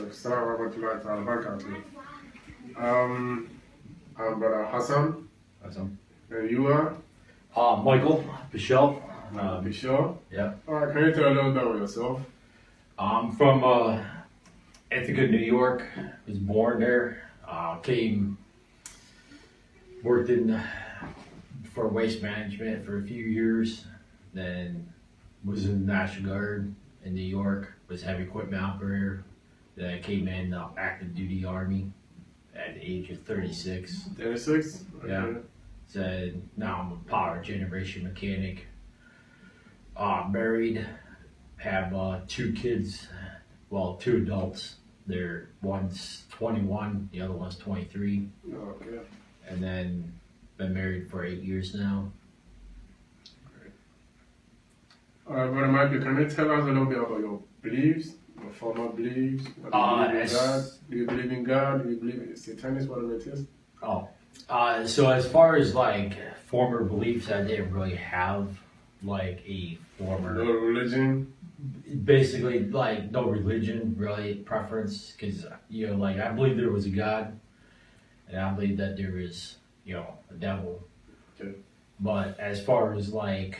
Assalamu warahmatullahi ta'ala barakatuh. I'm Brother Hassan, Awesome. and you are Michael, Pischel. Pischel. Yeah. Alright, can you tell a little bit about yourself? I'm from Ithaca, New York. Was born there. Worked in for waste management for a few years. Then was in the National Guard in New York. Was heavy equipment operator. Then I came in active duty Army at the age of 36. 36? Yeah. So now I'm a power generation mechanic. Married, have two kids, well, two adults. One's 21, the other one's 23. Okay. And then been married for 8 years now. Alright, Brother Michael, can you tell us a little bit about your beliefs, your former beliefs? Do you believe in God? Do you believe in God? Do you believe in Satanism, whatever it is? So as far as like former beliefs, I didn't really have like a former. No religion? Basically, like no religion really preference, because like I believe there was a God, and I believe that there is a devil. Okay. But as far as like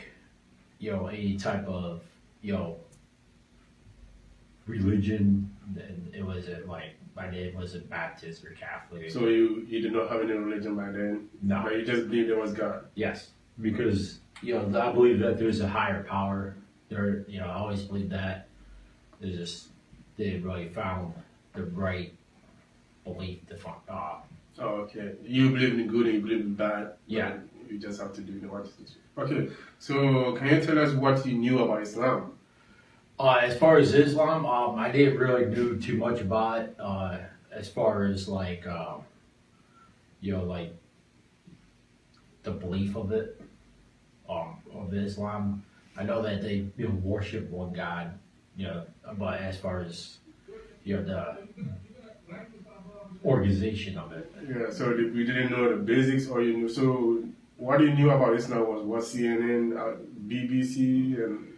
any type of religion, then it wasn't like my name wasn't Baptist or Catholic. So you did not have any religion back then? No. But you just believed there was God? Yes, because I believe that there's a higher power. I always believe that. There's just they really found the right belief to find. Oh, okay. You believe in good and you believe in bad. Yeah. You just have to do the right thing. Okay. So can you tell us what you knew about Islam? As far as Islam, I didn't really know too much about it. As far as like, like the belief of it, of Islam. I know that they worship one God, but as far as the organization of it. Yeah. So you didn't know the basics, or you knew. So what you knew about Islam was what CNN, BBC, and.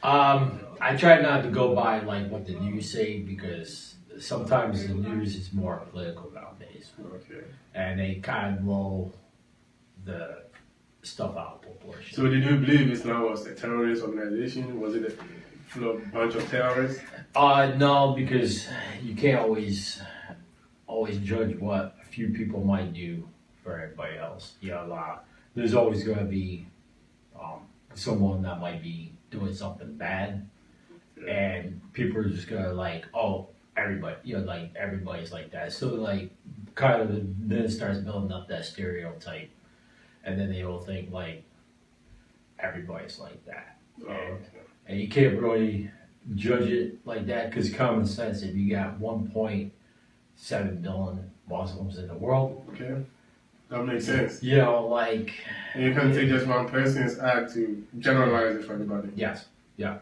I try not to go by like what the news say, because sometimes the news is more political nowadays. Okay. And they kind of blow the stuff out of proportion. So did you believe Islam was a terrorist organization? Was it full of a bunch of terrorists? No, because you can't always judge what a few people might do for everybody else. There's always going to be someone that might be doing something bad, and people are just gonna like, oh, everybody, like everybody's like that. So like, kind of then it starts building up that stereotype, and then they all think like everybody's like that. And you can't really judge it like that, because common sense. If you got 1.7 billion Muslims in the world, Okay. That makes sense. like. And you can't take just one person's act to generalize it for everybody. Yes. Yeah.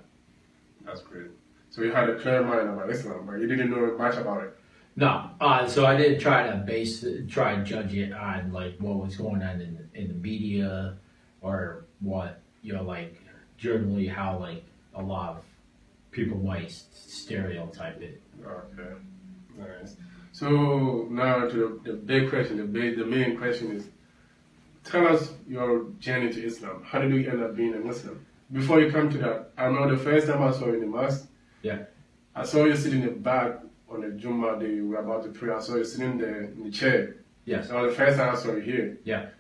That's great. So you had a clear mind about Islam, but you didn't know much about it. No, so I didn't try to judge it on like what was going on in the media, or what like generally how like a lot of people might stereotype it. Okay, nice. So now to the big question, the main question is, tell us your journey to Islam. How did you end up being a Muslim? Before you come to that, I know the first time I saw you in the mosque. Yeah. I saw you sitting in the back on the Jummah day we were about to pray. I saw you sitting there in the chair. Yes. That was the first time I saw you here. Yeah.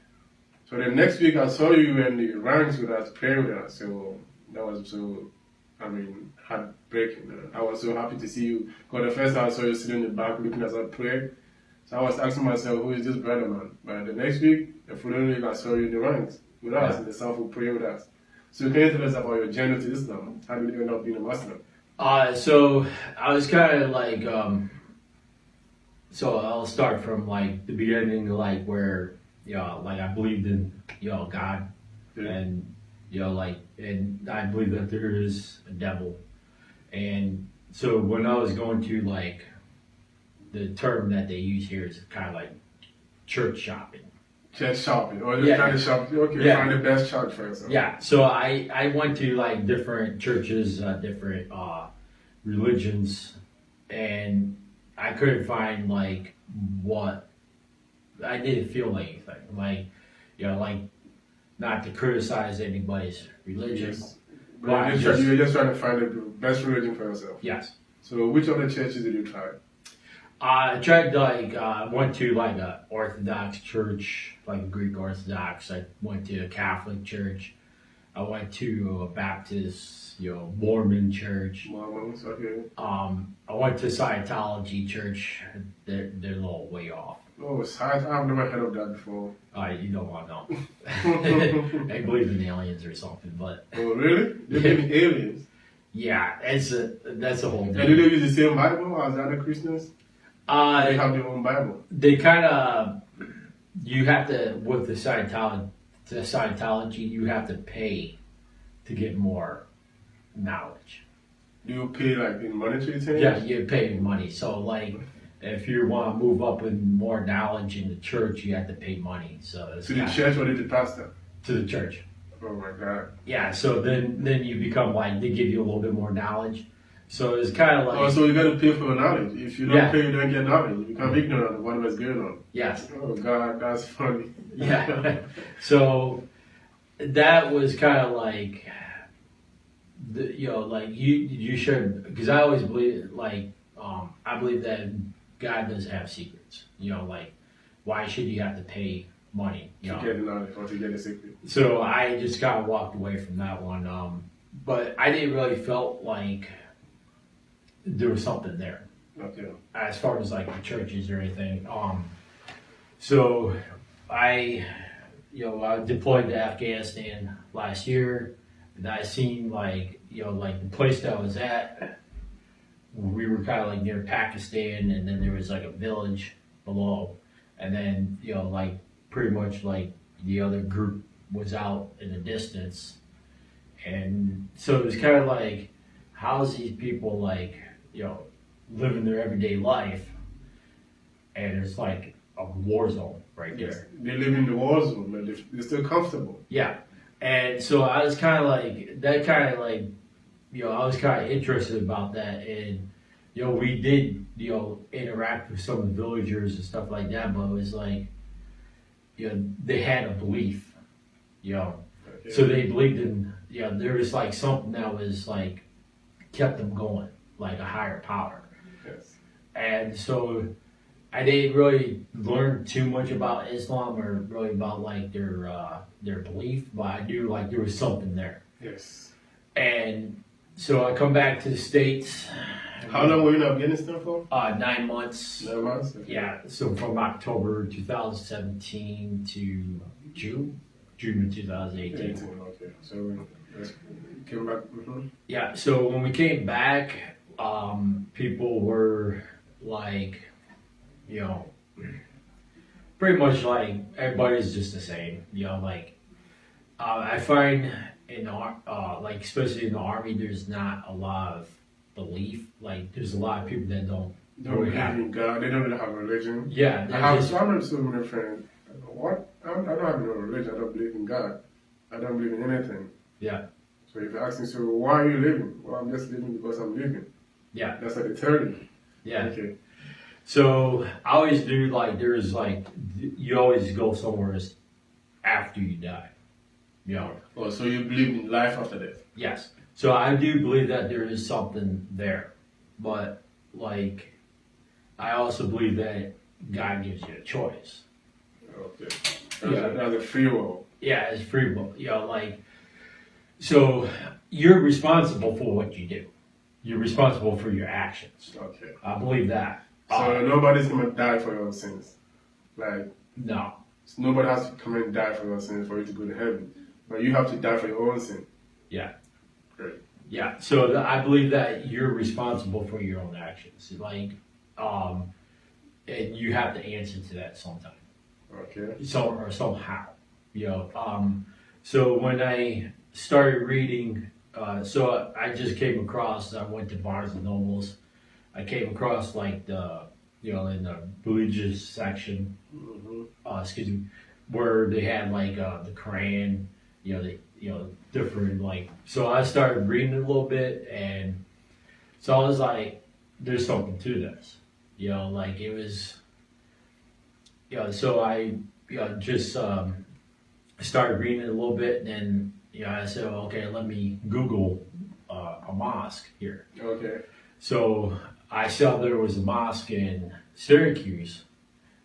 So the next week I saw you in the ranks with us, praying with us. So that was heartbreaking. I was so happy to see you. Because the first time I saw you sitting in the back looking at us pray. So I was asking myself, who is this brother, man? But the next week, the following week, I saw you in the ranks with us, in the South, who pray with us. So can you tell us about your journey to Islam? How did you end up being a Muslim? So I was kind of like, so I'll start from like the beginning, like where, like I believed in, God, and, and I believe that there is a devil. And so when I was going to like, the term that they use here is kind of like church shopping. Church shopping, or just trying to shop. Okay, find the best church for yourself. Yeah, so I went to like different churches, different religions, and I couldn't find like what I didn't feel anything like, like not to criticize anybody's religion. Yes. But you're just trying to find the best religion for yourself. Yes. So which other churches did you try? I tried went to like a Orthodox church, like a Greek Orthodox. I went to a Catholic church. I went to a Baptist, Mormon church. Mormons, okay. I went to Scientology church. They're a little way off. Oh, I've never heard of that before. You don't want to know. I believe in aliens or something, but. Oh, really? They believe in aliens? Yeah, that's a whole thing. And do they use the same Bible as other Christians? They have their own Bible. They kind of, you have to, with the Scientology, you have to pay to get more knowledge. Do you pay like in monetary terms? Yeah, you pay money. So like, if you want to move up with more knowledge in the church, you have to pay money. So it's to the church or to the pastor? To the church. Oh my God. Yeah, so then you become like, they give you a little bit more knowledge. So it's kind of like... Oh, so you got to pay for knowledge. If you don't pay, you don't get knowledge. You become ignorant of what was going on. Yes. Oh God, that's funny. Yeah. So that was kind of like, like you should, because I always believe, like, I believe that God does have secrets. Like, why should you have to pay money? To get knowledge or to get a secret. So I just kind of walked away from that one. But I didn't really felt like there was something there. Okay. As far as like the churches or anything. So I deployed to Afghanistan last year, and I seen like the place that I was at. We were kind of like near Pakistan, and then there was like a village below, and then like pretty much like the other group was out in the distance, and so it was kind of like, how's these people like living their everyday life, and it's like a war zone right there. Yes, they live in the war zone, but they're still comfortable. Yeah, and so I was kind of like that, kind of like I was kind of interested about that, and we did interact with some of the villagers and stuff like that, but it was like they had a belief, Okay. so they believed in there was like something that was like kept them going, like a higher power. Yes. And so I didn't really learn too much about Islam or really about like their belief, but I knew like there was something there. Yes. And so I come back to the States. How long were you in Afghanistan for? 9 months. 9 months? Okay. Yeah, so from October 2017 to June of 2018. 18, okay. So we came back. Mm-hmm. Yeah, so when we came back, people were like, pretty much like everybody's just the same. Like I find in like especially in the Army, there's not a lot of belief. Like there's a lot of people that don't believe in God. They don't really have a religion. Yeah, I have so many friends. What? I don't have no religion. I don't believe in God. I don't believe in anything. Yeah. So if you ask me, so why are you living? Well, I'm just living because I'm living. Yeah. That's what they tell you. Yeah. Okay. So I always do like there's like you always go somewhere after you die. Oh, so you believe in life after death? Yes. So I do believe that there is something there, but like I also believe that God gives you a choice. Okay. That's a free will. Yeah, it's free will. Like so you're responsible for what you do. You're responsible for your actions. Okay. I believe that. So nobody's gonna die for your sins. Like no. Nobody has to come and die for your sins for you to go to heaven. But you have to die for your own sin. Yeah. Great. Yeah. So I believe that you're responsible for your own actions. Like, and you have to answer to that sometime. Okay. Or somehow. So when I started reading, so I just came across. I went to Barnes and Nobles. I came across like the in the religious section, excuse me, where they had like the Quran, different like. So I started reading a little bit, and so I was like, "There's something to this," You know, like it was, you know, so I, you know, just started reading it a little bit, and then, you know, I said, okay, let me Google a mosque here. Okay. So I saw there was a mosque in Syracuse,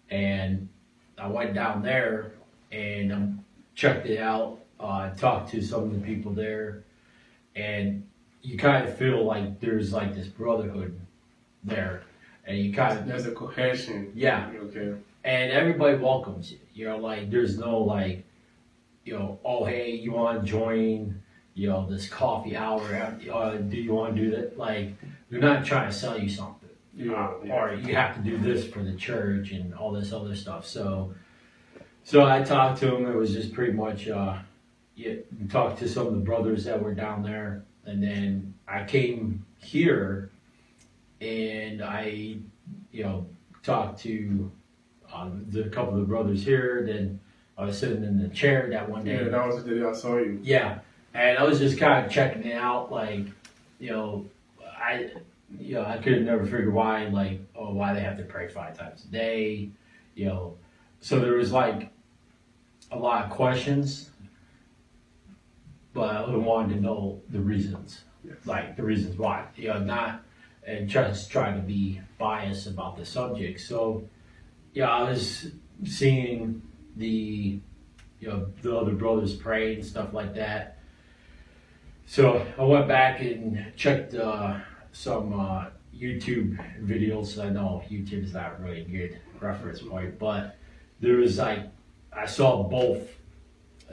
and I went down there and checked it out, talked to some of the people there, and you kind of feel like there's like this brotherhood there, and you kind of, There's a cohesion. yeah, Okay. and everybody welcomes you. You know, like there's no like, you know, oh hey, you want to join, you know, this coffee hour? Do you want to do that? Like they're not trying to sell you something. Or you have to do this for the church and all this other stuff. So I talked to him. It was just pretty much, talked to some of the brothers that were down there, and then I came here, and I, you know, talked to the couple of the brothers here. Then I was sitting in the chair that one day. Yeah, that was the day I saw you. Yeah, and I was just kind of checking it out, like, you know, I could never figure why, like, oh, why they have to pray 5 times a day, you know. So there was like a lot of questions, but I wanted to know the reasons, Yes. like the reasons why, you know, not and just trying to be biased about the subject. So, yeah, I was seeing the, you know, the other brothers pray and stuff like that. So I went back and checked some YouTube videos. I know YouTube is not really a good reference point, but there was like, I saw both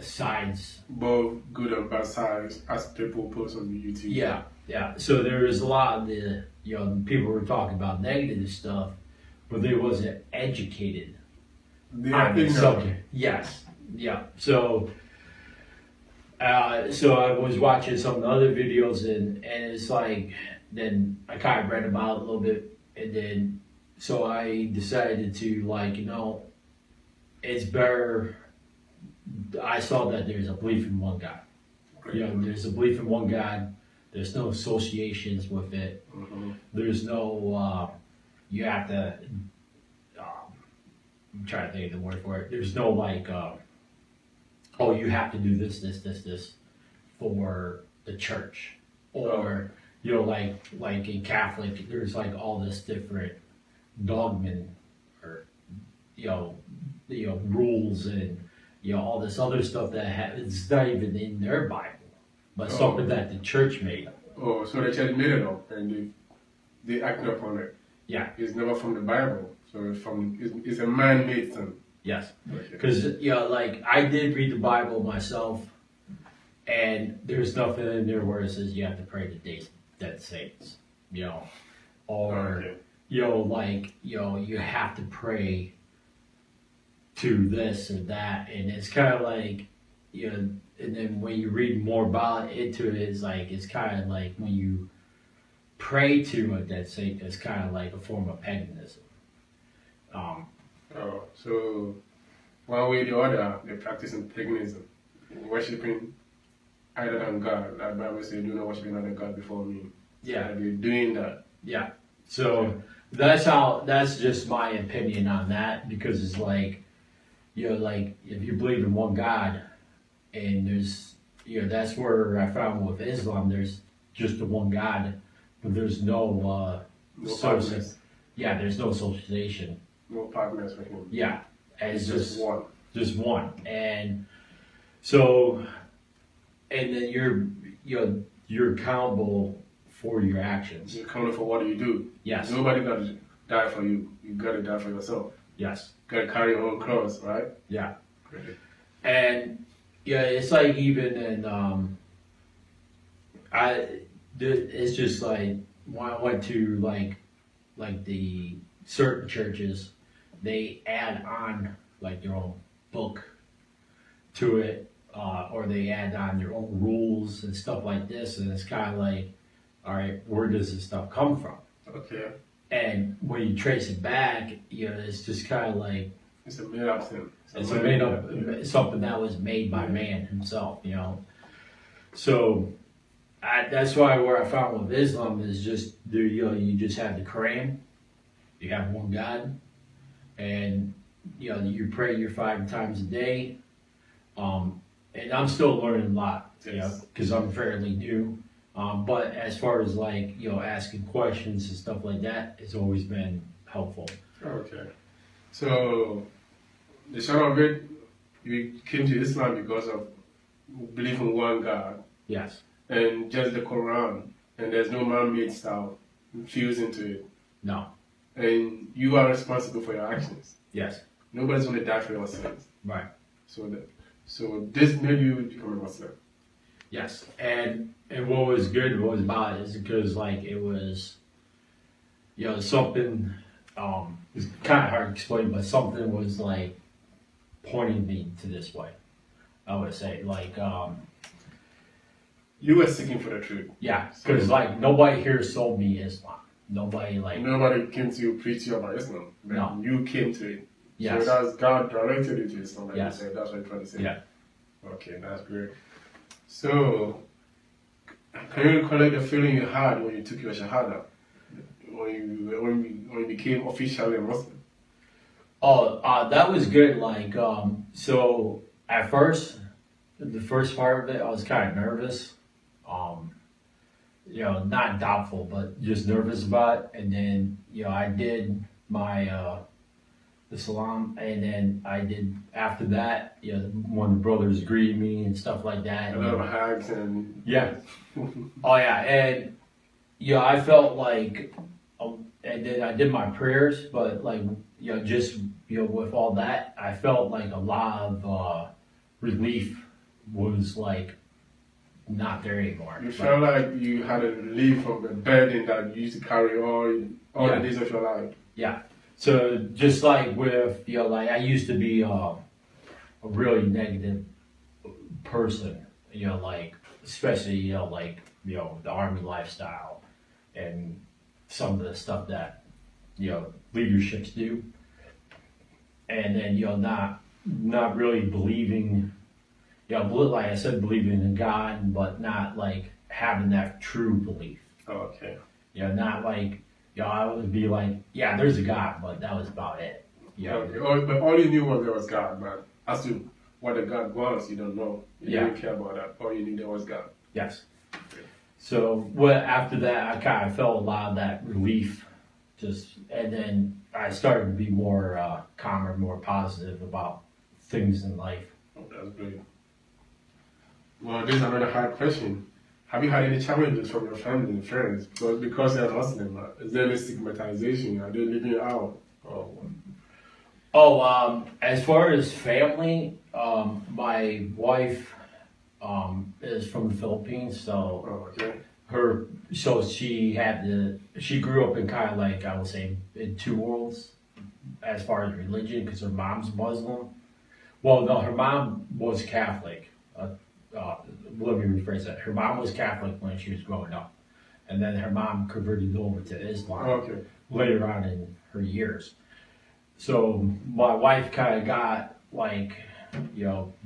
sides. Both good and bad sides as people post on YouTube. Yeah, yeah. So there was a lot of the, you know, people were talking about negative stuff, but they wasn't educated They on are the ignorant. subject. Yes, yeah. So I was watching some of the other videos, and it's like, then I kind of read about it a little bit, and then so I decided to, like, you know, it's better. I saw that there's a belief in one God. You know, there's a belief in one God. There's no associations with it. Mhm. There's no, you have to, I'm trying to think of the word for it. There's no like, oh, you have to do this for the church. Or, you know, like in Catholic, there's like all this different dogmen or, you know, rules and, you know, all this other stuff that it's not even in their Bible, but something that the church made. Oh, so the church made it up and they acted upon it. Yeah. It's never from the Bible. So it's a man-made thing. Yes. Okay. Because, you know, like I did read the Bible myself, and there's nothing in there where it says you have to pray to dead saints, you know, or, Okay. you know, like, you know, you have to pray to this or that, and it's kind of like, you know, and then when you read more about into it, it's like, it's kind of like when you pray to a dead saint, it's kind of like a form of paganism. So one way or the other, they're practicing paganism, worshiping other than God. Like the Bible says, do not worship another God before me. Yeah. And they're doing that. Yeah. So that's just my opinion on that, because it's like, you know, like if you believe in one God, and there's, you know, that's where I found with Islam, there's just the one God, but there's no partners. Yeah, there's no association. No partners with him. Yeah, and It's just one. Just one, and so, and then you're accountable for your actions. You're accountable for what you do. Yes. Nobody gotta die for you. You gotta die for yourself. Yes. You gotta carry your own cross, right? Yeah. Okay. And yeah, it's like even in it's just like when I went to like the certain churches, they add on like their own book to it, or they add on their own rules and stuff like this, and it's kind of like, all right, where does this stuff come from? Okay. And when you trace it back, you know, it's just kind of like, It's a made up thing. it's a made up, something that was made by man himself, you know. So that's why where I found with Islam is just, you know, you just have the Quran, You have one God, and you pray your 5 times a day. And I'm still learning a lot, because I'm fairly new. But as far as like asking questions and stuff like that, it's always been helpful. Okay. So the short of it, you came to Islam because of belief in one God. Yes. And just the Quran, and there's no man-made stuff infused into it. No. And you are responsible for your actions. Yes. Nobody's going to die for your sins. Right. So this made you become a Muslim. Yes. And what was good about it is because like it was, something. It's kind of hard to explain, but something was like pointing me to this way. I would say like. You were seeking for the truth. Yeah, because like nobody here sold me Islam. Nobody came to you preach you about Islam. No. You came to it. Yes. So that's God directed you to Islam, like yes. you said. That's what you're trying to say. Yeah. Okay, that's great. So, can you recollect the feeling you had when you took your Shahada? When you became officially a Muslim? Oh, that was good. Like, so at first, the first part of it, I was kind of nervous. Not doubtful, but just nervous about it. And then, I did my the salam, and then I did after that. One of the brothers greeted me and stuff like that. A lot of hugs and yeah. Oh yeah, and I felt like, and then I did my prayers, but like just with all that, I felt like a lot of relief was like not there anymore. You felt like you had a relief from the burden that you used to carry all the days of your life. Yeah. So just like with like I used to be a really negative person, like especially like the army lifestyle and some of the stuff that leaderships do, and then not really believing. Like I said, believing in God, but not like having that true belief. Oh, okay. Not like, I would be like, yeah, there's a God, but that was about it. Okay. But all you knew was there was God, but as to what the God was, you don't know. You didn't care about that. All you knew there was God. Yes. So, after that, I kind of felt a lot of that relief, and then I started to be more calmer, more positive about things in life. Oh, that's great. Well, this is another hard question. Have you had any challenges from your family and friends because you're Muslim? Is there any stigmatization? Are they leaving you out? As far as family, my wife is from the Philippines, so she grew up in kind of like, I would say, in two worlds as far as religion, because her mom's Muslim. Well, no, her mom was Catholic. Let me rephrase that. Her mom was Catholic when she was growing up, and then her mom converted over to Islam later on in her years. So my wife kind of got like,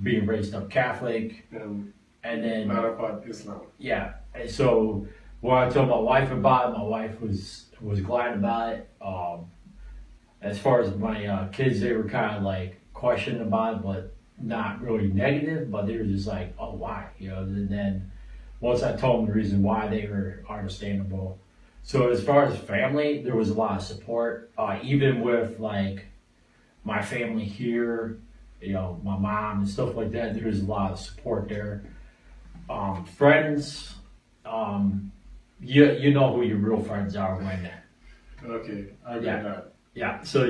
being raised up Catholic, and then not about Islam. Yeah, and so when I told my wife about it, my wife was glad about it. As far as my kids, they were kind of like questioning about it, but not really negative, but they were just like, oh, why? And then once I told them the reason why, they were understandable. So as far as family, there was a lot of support, even with like my family here, my mom and stuff like that. There was a lot of support there. Friends, you know who your real friends are when. Okay, I get that. Yeah, so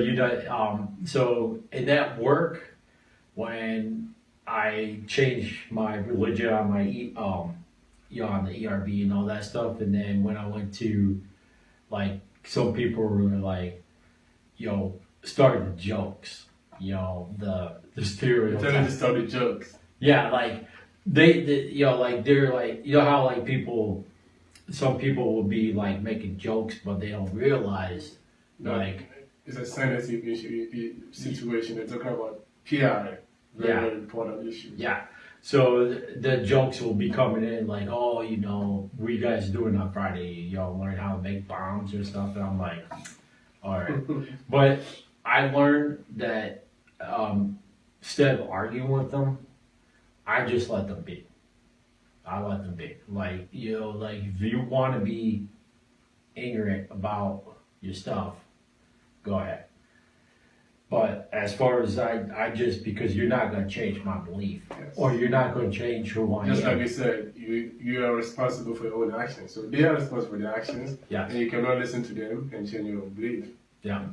so in that work, when I changed my religion on my on the ERB and all that stuff, and then when I went to, like, some people were like, started the jokes, the stereotypes. Tell them to start the jokes. Yeah, like like they're like, how like some people will be like making jokes, but they don't realize like it's a sensitive situation. They're talking about PI. Very important issue. Yeah. So the jokes will be coming in like, oh, what are you guys doing on Friday? Y'all learn how to make bombs or stuff. And I'm like, All right. But I learned that instead of arguing with them, I just let them be. I let them be. Like, like if you want to be ignorant about your stuff, go ahead. But as far as I just, because you're not going to change my belief, Yes. or you're not going to change who I am. Just like you said, you are responsible for your own actions. So they are responsible for their actions, Yeah. and you cannot listen to them and change your belief. Yeah.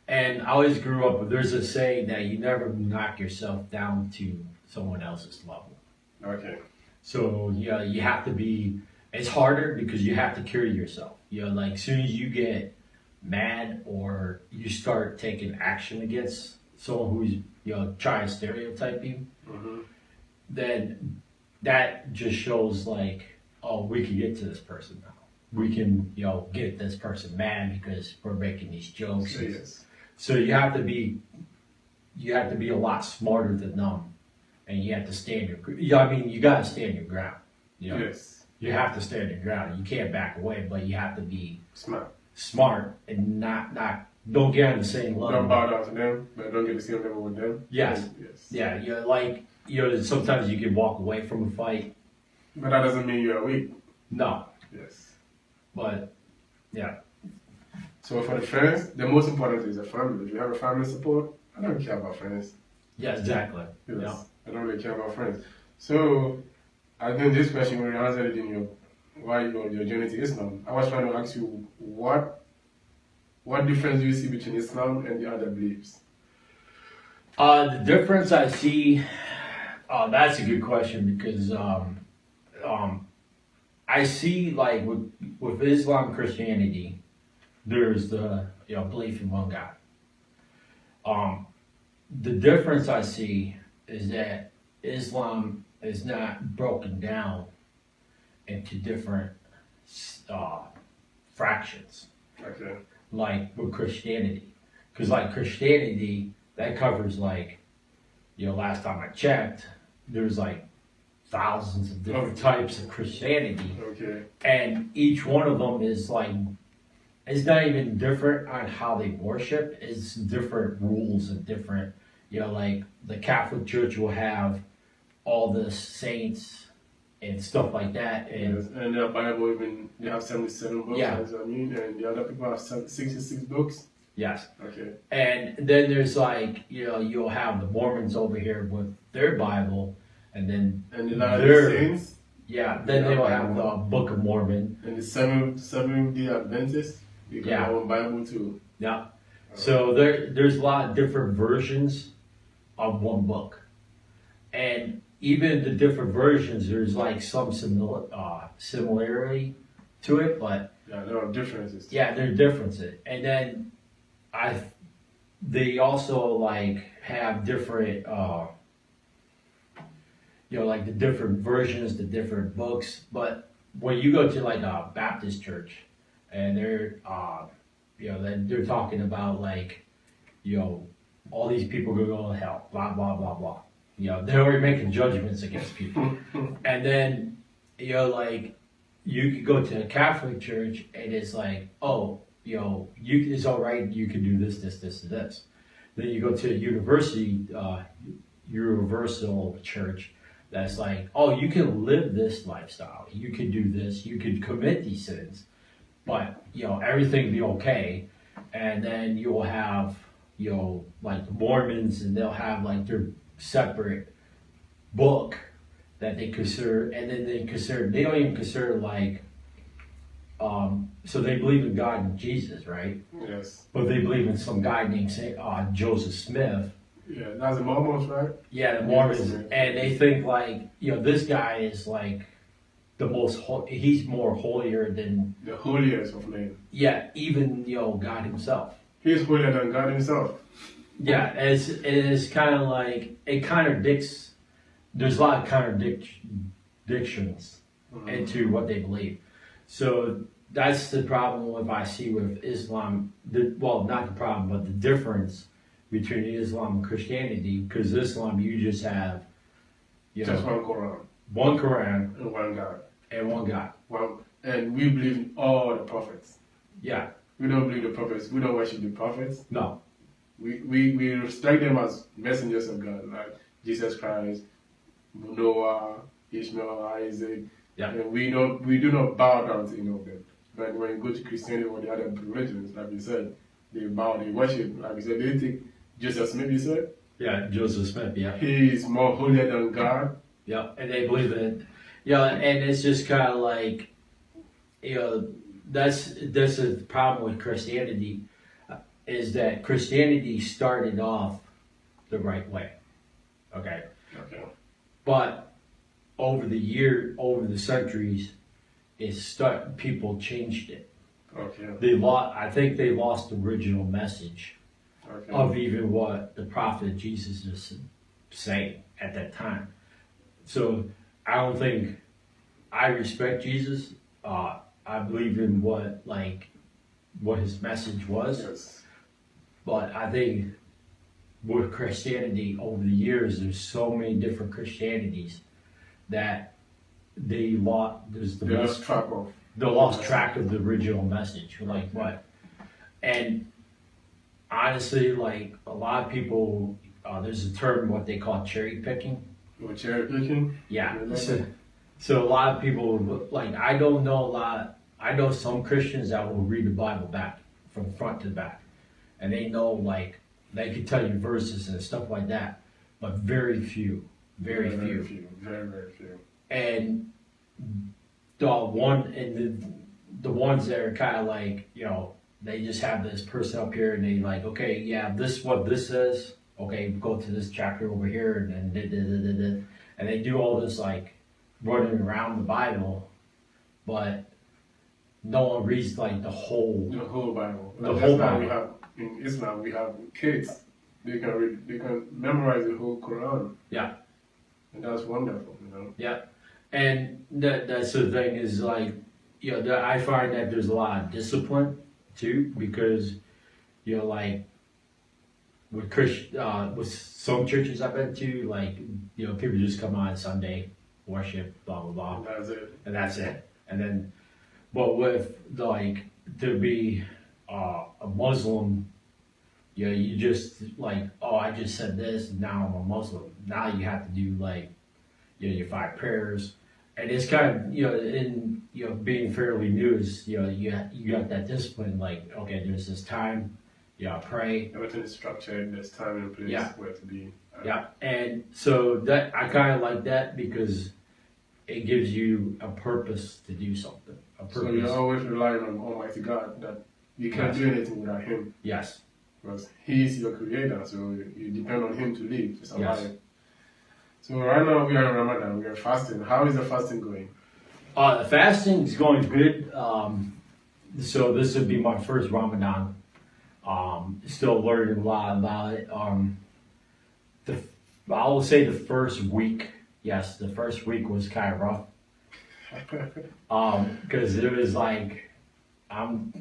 And I always grew up with, there's a saying that you never knock yourself down to someone else's level. Okay. So, you have to be, it's harder because you have to carry yourself. Like as soon as you get mad or you start taking action against someone who's, trying to stereotype you, Mm-hmm. then that just shows like, oh, we can get to this person now. We can, get this person mad because we're making these jokes. So, yes. So you have to be a lot smarter than them, and you have to stand you got to stand your ground. Yes. You have to stand your ground. You can't back away, but you have to be smart and not don't get on the same level. Don't bow down to them, but don't get the same level with them. Yes. Yes. Yeah. Sometimes you can walk away from a fight. But that doesn't mean you are weak. No. Yes. But yeah. So for the friends, the most important is the family. If you have a family support, I don't care about friends. Yeah, exactly. Yes. Yeah. I don't really care about friends. So I think this question when you answered it in your journey to Islam, I was trying to ask you what difference do you see between Islam and the other beliefs? The difference I see, that's a good question because I see like with Islam, Christianity, there's the belief in one God. The difference I see is that Islam is not broken down into different fractions. Okay. Like with Christianity, because like Christianity that covers like, last time I checked, there's like thousands of different types of Christianity. Okay. And each one of them is like, it's not even different on how they worship. It's different rules and different, like the Catholic Church will have all the saints and stuff like that. And yes. And the Bible even, they have 77 books, yeah. And the other people have 66 books. Yes. Okay. And then there's like, you'll have the Mormons over here with their Bible, and then the saints. Yeah, then they will have the Book of Mormon. And the Seventh-day Adventists, they got their own Bible too. Yeah. So there's a lot of different versions of one book. And even the different versions, there's like some similarity to it, but yeah, there are differences. Yeah, there are differences. And then they also like have different like the different versions, the different books. But when you go to like a Baptist church and they're they're talking about like, all these people are going to go to hell, blah blah blah blah. They're already making judgments against people. And then like you could go to a Catholic church and it's like, oh, it's all right, you can do this, this, this, and this. Then you go to a universal church that's like, oh, you can live this lifestyle, you can do this, you can commit these sins, but everything be okay. And then you'll have like the Mormons, and they'll have like their separate book that they consider, and then they don't even consider like so they believe in God and Jesus, right? Yes. But they believe in some guy named Joseph Smith. Yeah, that's the Mormons, right? Yeah, the Mormons. Yes. And they think like, this guy is like the most, he's more holier than... The holiest of men. Yeah, even, God himself. He's holier than God himself. Yeah, it's kind of like, it contradicts, there's a lot of contradictions into what they believe. So that's the problem I see with Islam. Not the problem, but the difference between Islam and Christianity. Because Islam, you just have, just one Quran. One Quran. And one God. And one God. And we believe in all the prophets. Yeah. We don't believe the prophets. We don't worship the prophets. No. We respect them as messengers of God, like Jesus Christ, Noah, Ishmael, Isaac. Yeah. And we do not bow down to any of them. But when you go to Christianity or the other religions, like you said, they bow, they worship. Like you said, they think Joseph Smith, you said? Yeah, Joseph Smith, yeah. He is more holier than God. Yeah, and they believe in it. Yeah, and it's just kind of like, that's a problem with Christianity, is that Christianity started off the right way. Okay. But over the centuries, people changed it. I think they lost the original message of even what the prophet Jesus is saying at that time. So I don't think I respect Jesus. I believe in what his message was. Yes. But I think with Christianity over the years, there's so many different Christianities that they lost track of the original message. Like what? And honestly, like a lot of people, there's a term what they call cherry picking. Or cherry picking? Yeah. So a lot of people, like I don't know a lot. I know some Christians that will read the Bible back from front to back, and they know like they can tell you verses and stuff like that, but very few. Very few. And the ones that are kind of like, they just have this person up here and they like, okay, yeah, this is what this says. Okay, go to this chapter over here and then and they do all this like running around the Bible, but no one reads like the whole Bible. The whole Bible. We have in Islam, we have kids. They can memorize the whole Quran. Yeah. And that's wonderful, Yeah. And that's the thing is like, I find that there's a lot of discipline too, because, like with some churches I've been to, like, people just come on Sunday, worship, blah, blah, blah. And that's it. And then, but with like, to be a Muslim, you just like, oh, I just said this, now I'm a Muslim. Now you have to do like, your 5 prayers. And it's kind of, being fairly new is, you got that discipline, like, okay, there's this time, pray. Everything is structured, there's time and place where to be. Yeah, and so that, I kind of like that because it gives you a purpose to do something. So you're always relying on Almighty God, that you can't do anything without Him. Yes. Because He is your creator, so you depend on Him to live, to survive. So right now we are in Ramadan, we are fasting. How is the fasting going? The fasting is going good. So this would be my first Ramadan. Still learning a lot about it. I will say the first week, yes, the first week was kind of rough. Because it was like, I'm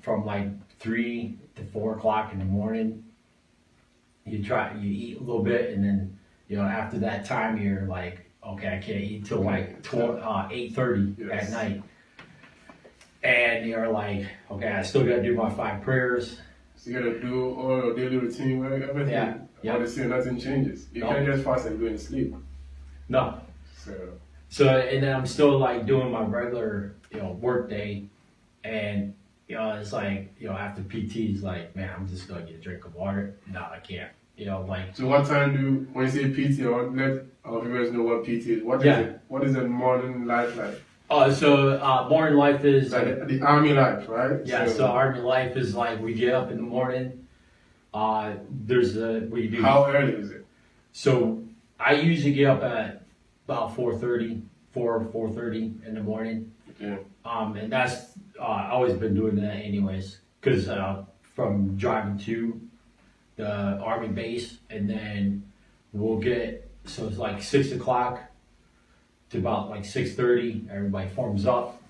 from like 3 to 4 o'clock in the morning. You eat a little bit, and then after that time, you're like, okay, I can't eat till like 8:30 at night. And you're like, okay, I still got to do my 5 prayers. So you got to do all your daily routine, everything. Yeah. I want to see nothing changes. You can't just fast and go and sleep. No. So, and then I'm still like doing my regular, work day. And, it's like, after PT, it's like, man, I'm just going to get a drink of water. No, I can't. So what time when you say PT, let our viewers know what PT is. What is it? What is the morning life like? Morning life is like the army life, right? Yeah. So army life is like we get up in the morning. We do. How early is it? So I usually get up at about 4:30 in the morning. Yeah. And that's I've always been doing that anyways, because from driving to the army base, and then so it's like 6 o'clock to about like 6:30. Everybody forms up,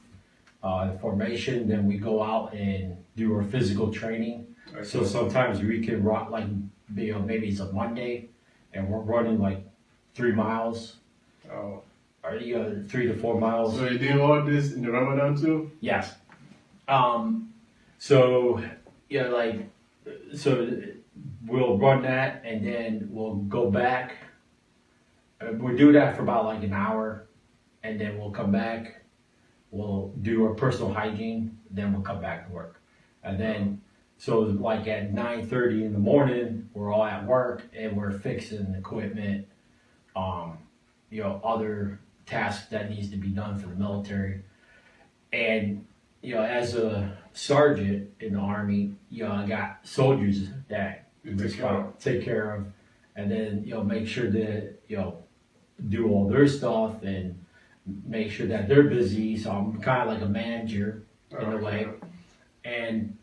formation. Then we go out and do our physical training. Okay. So sometimes we can run like maybe it's a Monday, and we're running like 3 miles. Oh. Or 3 to 4 miles. So you're doing all this in the Ramadan too? Yes. So, like, so we'll run that and then we'll go back. We'll do that for about like an hour and then we'll come back. We'll do our personal hygiene, then we'll come back to work. And then, so like at 9:30 in the morning, we're all at work and we're fixing equipment, other tasks that needs to be done for the military. And, as a sergeant in the Army, I got soldiers that take care of, and then, make sure that, do all their stuff and make sure that they're busy. So I'm kind of like a manager in a way. And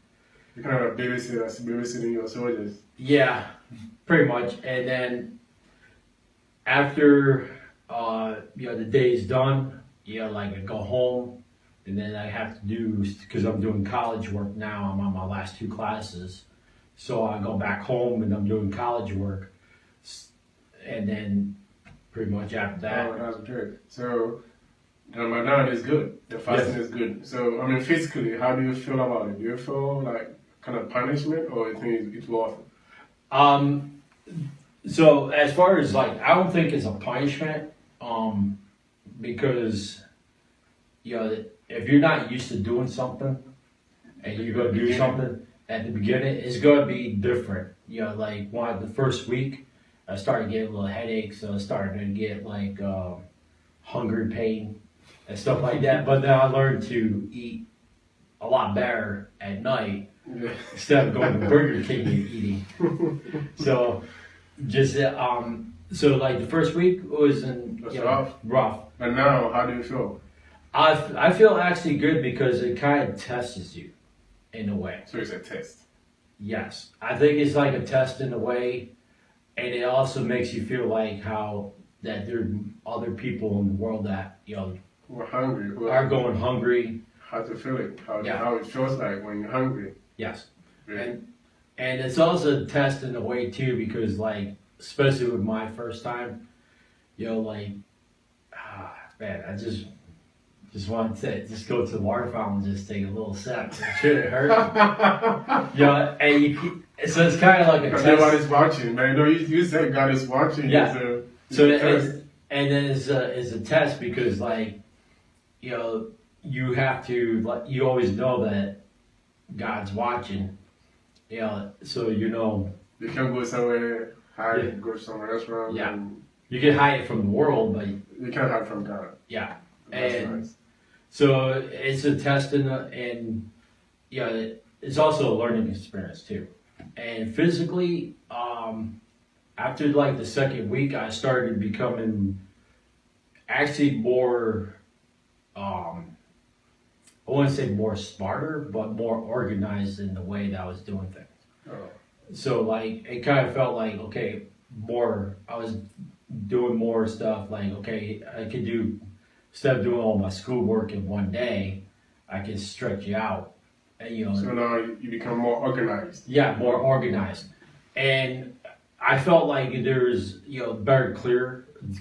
you kind of babysitting your soldiers. Yeah, pretty much. And then after, the day's done, like I go home and then I have to do, because I'm doing college work now, I'm on my last 2 classes. So I go back home and I'm doing college work. And then pretty much after that. Oh, that's good. So the Ramadan is good. The fasting is good. So, I mean, physically, how do you feel about it? Do you feel like kind of punishment or you think it's worth it? So as far as like, I don't think it's a punishment, because, if you're not used to doing something and you're going to do something at the beginning, it's going to be different. Like the first week, I started getting little headaches. So I started to get like hunger pain and stuff like that. But then I learned to eat a lot better at night instead of going to Burger King and eating. So just so like the first week was rough. And now, how do you feel? I feel actually good because it kind of tests you in a way. So it's a test. Yes, I think it's like a test in a way. And it also makes you feel like how that there are other people in the world that, We're hungry. are going hungry. How to feel it. How it feels like when you're hungry. Yes. Yeah. And it's also a test in a way too, because like, especially with my first time, man, I just wanted to just go to the water fountain and just take a little sip. Should it hurt? So it's kind of like a test. Everybody's watching, man. You said God is watching. Yeah. And then it's a test because like, you have to, like, you always know that God's watching. So you can go somewhere, hide, go to some restaurant. Yeah. And you can hide it from the world, but you can't hide from God. Yeah. That's nice. So it's a test and it's also a learning experience too. And physically, after like the second week, I started becoming actually more, I wouldn't say more smarter, but more organized in the way that I was doing things. Oh. So like, it kind of felt like, okay, I was doing more stuff like, okay, I could do, instead of doing all my schoolwork in one day, I can stretch it out. And, so now you become more organized. Yeah, more organized. And I felt like there's,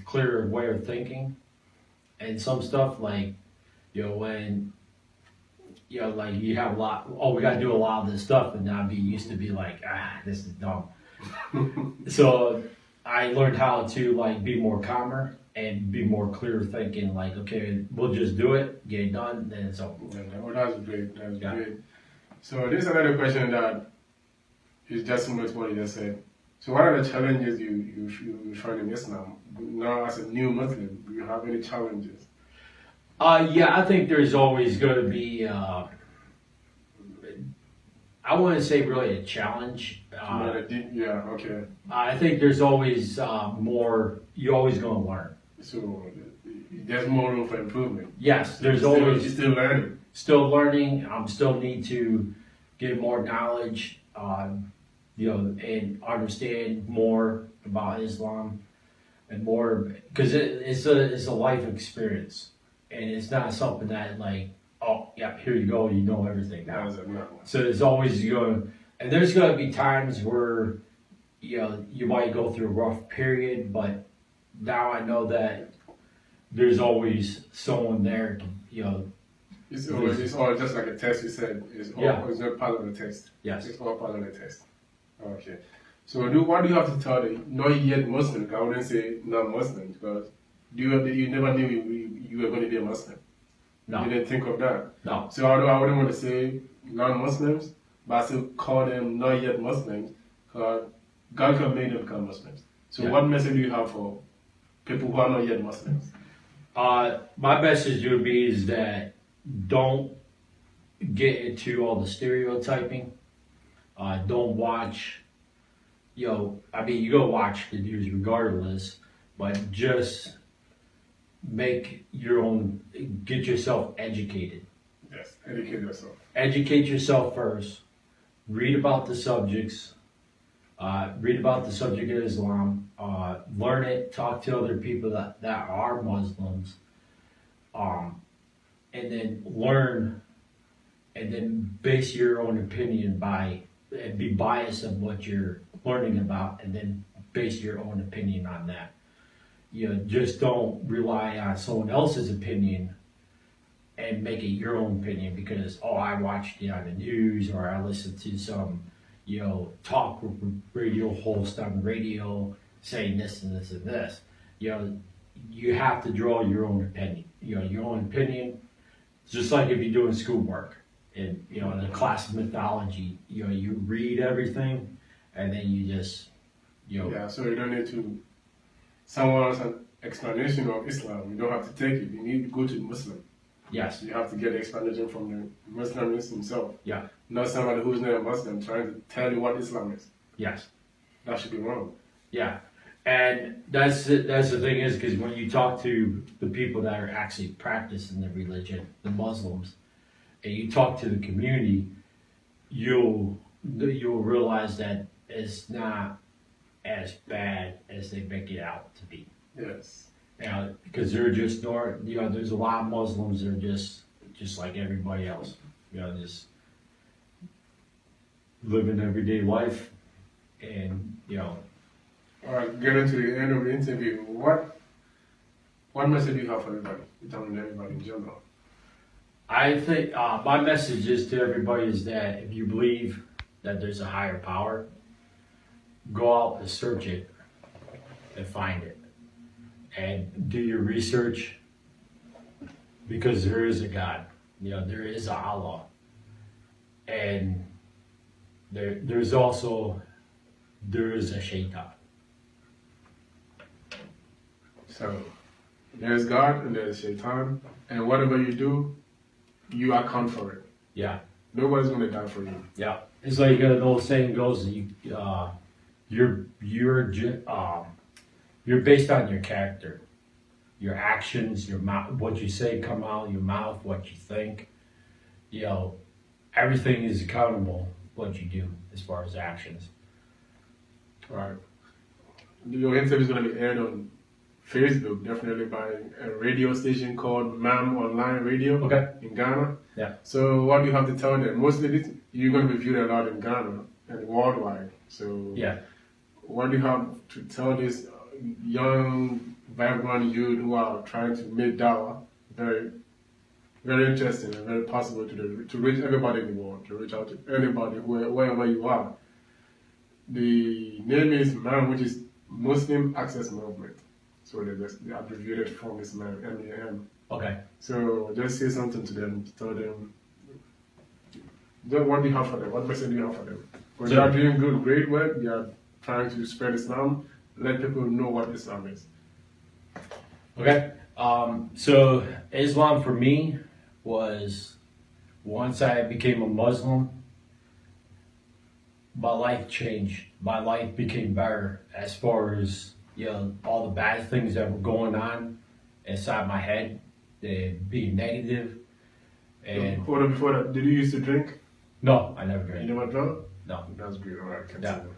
clearer way of thinking. And some stuff like, when, like you have we got to do a lot of this stuff. And now used to be like, this is dumb. So I learned how to like be more calmer and be more clear thinking, like, okay, we'll just do it, get it done, then it's over. Yeah, that's great. That's great. So there's another question that is just similar to what you just said. So what are the challenges you find in Islam? Now as a new Muslim, do you have any challenges? Yeah, I think there's always going to be, I wouldn't say really a challenge. Okay. I think there's always more, you're always going to learn. So there's more room for improvement. Yes, there's You're always still learning. Still learning. Still need to get more knowledge, and understand more about Islam and more, because it's a life experience, and it's not something that like, oh yeah, here you go, you know everything now. So it's always and there's going to be times where you might go through a rough period, but now I know that there's always someone there to It's all just like a test. You said it's not part of the test. Yes. It's all part of the test. Okay. So what do you have to tell the not yet Muslims? I wouldn't say non-Muslims because you never knew you were going to be a Muslim. No. You didn't think of that. No. So I wouldn't want to say non-Muslims, but I still call them not yet Muslims because God can make them become Muslims. So what message do you have for people who are not yet Muslims? My message would be is that don't get into all the stereotyping. Don't watch, you go watch the news regardless, but just get yourself educated. Yes, educate yourself. Educate yourself first. Read about the subjects. Read about the subject of Islam. Learn it. Talk to other people that are Muslims. And then learn, and then base your own opinion and be biased of what you're learning about, and then base your own opinion on that. Just don't rely on someone else's opinion and make it your own opinion because, I watched it on the news or I listened to some, talk radio host on the radio saying this and this and this. You have to draw your own opinion. Your own opinion, just like if you're doing schoolwork and, in a class of mythology, you read everything and then you just, Yeah, so you don't need to, someone else's explanation of Islam, you don't have to take it. You need to go to the Muslim. Yes. You have to get the explanation from the Muslim himself. Yeah. Not somebody who's not a Muslim trying to tell you what Islam is. Yes. That should be wrong. Yeah. And that's the thing is because when you talk to the people that are actually practicing the religion, the Muslims, and you talk to the community, you'll realize that it's not as bad as they make it out to be. Yes. Because they're just there's a lot of Muslims that are just like everybody else. Just living everyday life, and All right, getting to the end of the interview, what message do you have for everybody? You're telling everybody in general. I think my message is to everybody is that if you believe that there's a higher power, go out and search it and find it. And do your research because there is a God. There is a Allah. And there is a shaitan. So there's God and there's shaitan, and whatever you do, you account for it. Yeah. Nobody's gonna die for you. Yeah. It's like the old saying goes, you're based on your character, your actions, your mouth, what you say come out of your mouth, what you think. Everything is accountable what you do as far as actions. All right. Your interview is going to be aired on Facebook, definitely by a radio station called MAM Online Radio in Ghana. Yeah. So what do you have to tell them? Mostly you're going to be viewed a lot in Ghana and worldwide. So yeah. What do you have to tell these young, vibrant youth who are trying to make dawah very, very interesting and very possible to reach everybody in the world, to reach out to anybody, wherever you are? The name is MAM, which is Muslim Access Movement. So they abbreviated from this MAM, M-A-M. Okay. So just say something to them, tell them, what do you have for them? What message do you have for them? Because they are doing good, great work. They are trying to spread Islam. Let people know what Islam is. Okay. So Islam for me was, once I became a Muslim, my life changed. My life became better as far as, all the bad things that were going on inside my head, being negative. And before that, did you used to drink? No, I never drank. You never drunk? No. That's good. All right, continue.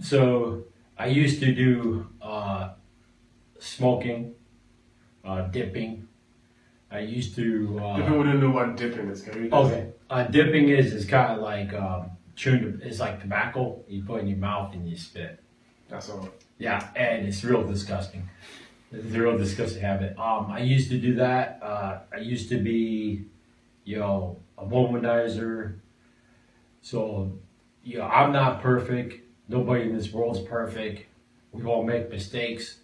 So I used to do smoking, dipping. I used to. People wouldn't know what dipping is. Can you just... Okay. Dipping is kind of like chewing. It's like tobacco. You put in your mouth and you spit. That's all. Yeah, and it's real disgusting. It's a real disgusting habit. I used to do that. I used to be, a womanizer. So, I'm not perfect. Nobody in this world is perfect. We all make mistakes.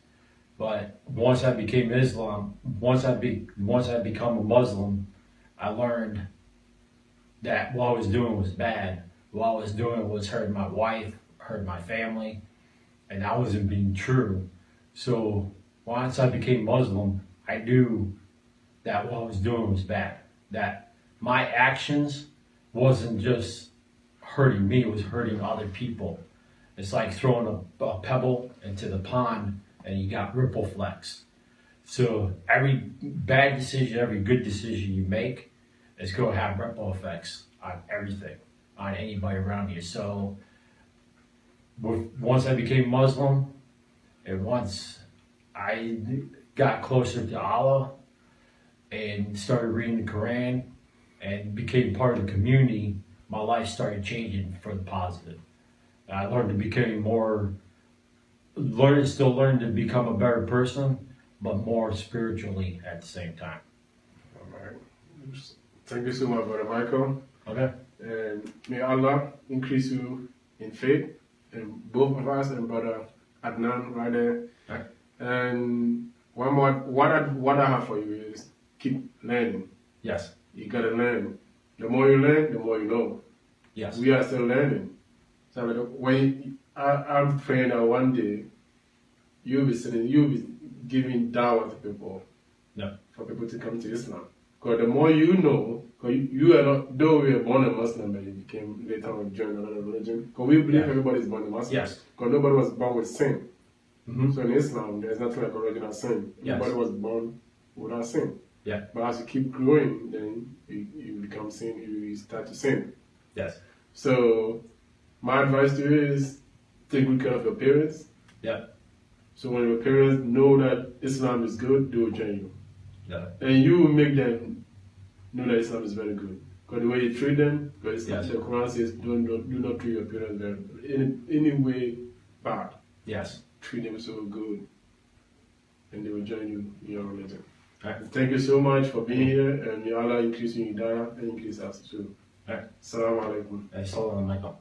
But once I became once I become a Muslim, I learned that what I was doing was bad. What I was doing was hurting my wife, hurting my family, and that wasn't being true. So once I became Muslim, I knew that what I was doing was bad. That my actions wasn't just hurting me, it was hurting other people. It's like throwing a pebble into the pond and you got ripple effects. So every bad decision, every good decision you make is going to have ripple effects on everything, on anybody around you. So once I became Muslim and once I got closer to Allah and started reading the Quran and became part of the community, my life started changing for the positive. I learned to become still learning to become a better person, but more spiritually at the same time. All right. Thank you so much, Brother Michael. Okay. And may Allah increase you in faith, and both of us, and Brother Adnan right there. Right. And one more, what I have for you is keep learning. Yes. You gotta learn. The more you learn, the more you know. Yes. We are still learning. So I'm praying that one day you'll be giving dawah to people. No. For people to come to Islam. Because the more you know, because you are not, though we were born a Muslim, but you became later on joined another religion. Because we believe everybody is born a Muslim. Yes. Because nobody was born with sin. Mm-hmm. So in Islam, there's nothing like original sin. Yes. Nobody was born without sin. Yeah. But as you keep growing, then you become sin, you start to sin. Yes. So my advice to you is take good care of your parents. Yeah. So when your parents know that Islam is good, they will join you. Yeah. And you will make them know that Islam is very good. Because the way you treat them, because the Quran says, do not treat your parents any way bad. Yes. Treat them so good. And they will join you in your religion. Right. Thank you so much for being here, and may Allah increase you in hidayah and increase us too. Right. Assalamu alaikum. Assalamu alaikum.